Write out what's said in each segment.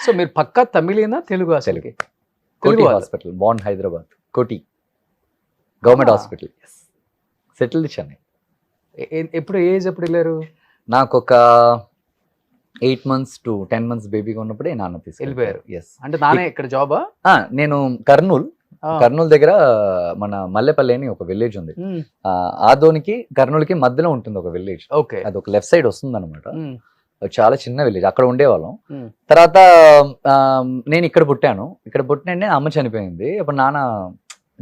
So మీరు పక్కా తమిళేనా తెలుగు అసలుకి? కోటి హాస్పిటల్, బాండ్ హైదరాబాద్, కోటి గవర్నమెంట్ హాస్పిటల్. సెటిల్డ్ చెన్నై. ఎప్పుడు ఏజ్ ఎప్పుడు వెళ్ళారు? నాకు ఒక 8 months to 10 months బేబీగా ఉన్నప్పుడే నాన్న వెళ్ళిపోయారు. ఎస్. అంటే నానే ఇక్కడ జాబా? నేను కర్నూలు దగ్గర మన మల్లెపల్లి అని ఒక విలేజ్ ఉంది. ఆదోనికి కర్నూలుకి మధ్యలో ఉంటుంది ఒక విలేజ్. ఓకే. అది ఒక లెఫ్ట్ సైడ్ వస్తుంది అనమాట. చాలా చిన్న విలేజ్, అక్కడ ఉండేవాళ్ళం. మ్మ్. తర్వాత నేను ఇక్కడ పుట్టాను. ఇక్కడ పుట్టినంటే అమ్మ చనిపోయింది. అప్పుడు నాన్న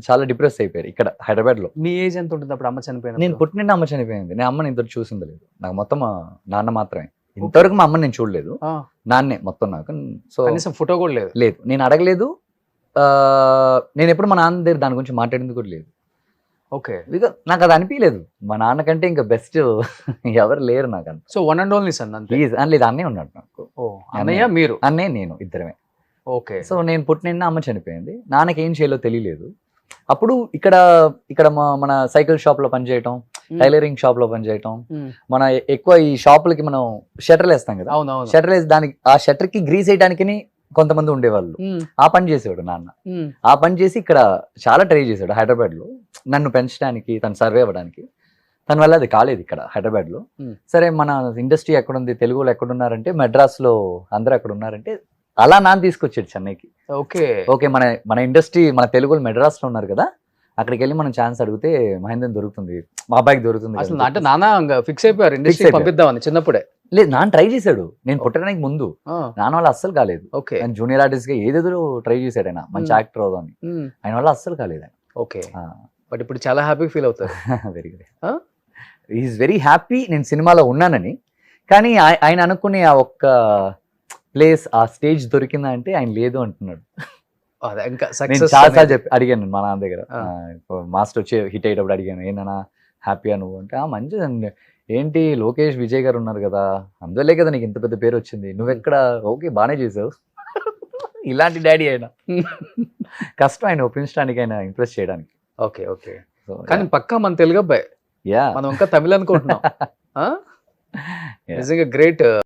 చాలా డిప్రెస్ అయిపోయారు ఇక్కడ హైదరాబాద్ లో. మీ ఏజ్ ఎంత ఉంటుంది అప్పుడు అమ్మ చనిపోయిన? నేను పుట్టినంటే అమ్మ చనిపోయింది. నేను అమ్మని ఇంతవరకు చూసింది లేదు. నాకు మొత్తం మా నాన్న మాత్రమే. ఇంతవరకు మా అమ్మని నేను చూడలేదు. నాన్నే మొత్తం నాకు. సో కనీసం ఫోటో కూడా లేదు? లేదు, నేను అడగలేదు. నేను ఎప్పుడు మా నాన్న దగ్గర దాని గురించి మాట్లాడింది కూడా లేదు. ఓకే. నాకు అది అనిపించలేదు. మా నాన్న కంటే ఇంకా బెస్ట్ ఎవరు లేరు నాకు అంత. So one and only sun అంతే? ప్లీజ్ లేదు, అన్నయ్య ఉన్నాడు నాకు. అన్నయ్య మీరు? అన్నయ్య నేను ఇద్దరమే. ఓకే. సో నేను పుట్టిన అమ్మ చనిపోయింది. నాన్నకి ఏం చేయాలో తెలియలేదు. అప్పుడు ఇక్కడ మన సైకిల్ షాప్ లో పనిచేయటం, టైలరింగ్ షాప్ లో పనిచేయటం, మన ఎక్కువ ఈ షాపులకి మనం షట్టర్లు వేస్తాం కదా, షట్టర్ వేసి దానికి ఆ షట్టర్ కి గ్రీస్ వేయడానికి కొంతమంది ఉండేవాళ్ళు. ఆ పని చేసేవాడు నాన్న. ఆ పని చేసి ఇక్కడ చాలా ట్రై చేశాడు హైదరాబాద్ లో నన్ను పెంచడానికి, తను సర్వే అవ్వడానికి. తన వల్ల అది కాలేదు ఇక్కడ హైదరాబాద్ లో. సరే మన ఇండస్ట్రీ ఎక్కడుంది, తెలుగులో ఎక్కడున్నారంటే మెడ్రాస్ లో అందరూ ఎక్కడ ఉన్నారంటే అలా నాన్న తీసుకొచ్చాడు చెన్నైకి. ఓకే మన ఇండస్ట్రీ మన తెలుగులో మెడ్రాస్ లో ఉన్నారు కదా, అక్కడికి వెళ్ళి మనం ఛాన్స్ అడిగితే మహేంద్రన్ దొరుకుతుంది, మా అబ్బాయికి దొరుకుతుంది. అసలు అంటే నాన్న ఫిక్స్ అయిపోయారు ఇండస్ట్రీ పంపిద్దామని చిన్నప్పుడే? లేదు, నాన్న ట్రై చేశాడు నేను పుట్టడానికి ముందు. నాన్న వల్ల అస్సలు కాలేదు. ఓకే. జూనియర్ ఆర్టిస్ట్ గా ఏదేదో ట్రై చేశాడు ఆయన, మంచి యాక్టర్ అవుదామని. ఆయన వల్ల అస్సలు కాలేదు ఆయన. ఓకే. బట్ ఇప్పుడు చాలా హ్యాపీ ఫీల్ అవుతారు? Very good. Is very happy నేను సినిమాలో ఉన్నానని. కానీ ఆయన అనుకునే ఆ ఒక్క ప్లేస్, ఆ స్టేజ్ దొరికిందా అంటే ఆయన లేదు అంటున్నాడు. నేను చాలాసార్లు అడిగాను మా నాన్న దగ్గర, మాస్టర్ వచ్చి హిట్ అయ్యేటప్పుడు అడిగాను, ఏంటన్నా హ్యాపీగా నువ్వు అంటే, మంచిదండి, ఏంటి లోకేష్ విజయ్ గారు ఉన్నారు కదా, అందువల్లే కదా నీకు ఇంత పెద్ద పేరు వచ్చింది, నువ్వెక్కడ, ఓకే బాగానే చేసావు. ఇలాంటి డాడీ అయినా కష్టం ఆయన ఒప్పించడానికి, ఆయన ఇంప్రెస్ చేయడానికి. ఓకే. ఓకే. కానీ పక్కా మన తెలుగు అబ్బాయి, మనం ఇంకా తమిళ అనుకుంటున్నాం. నిజంగా గ్రేట్.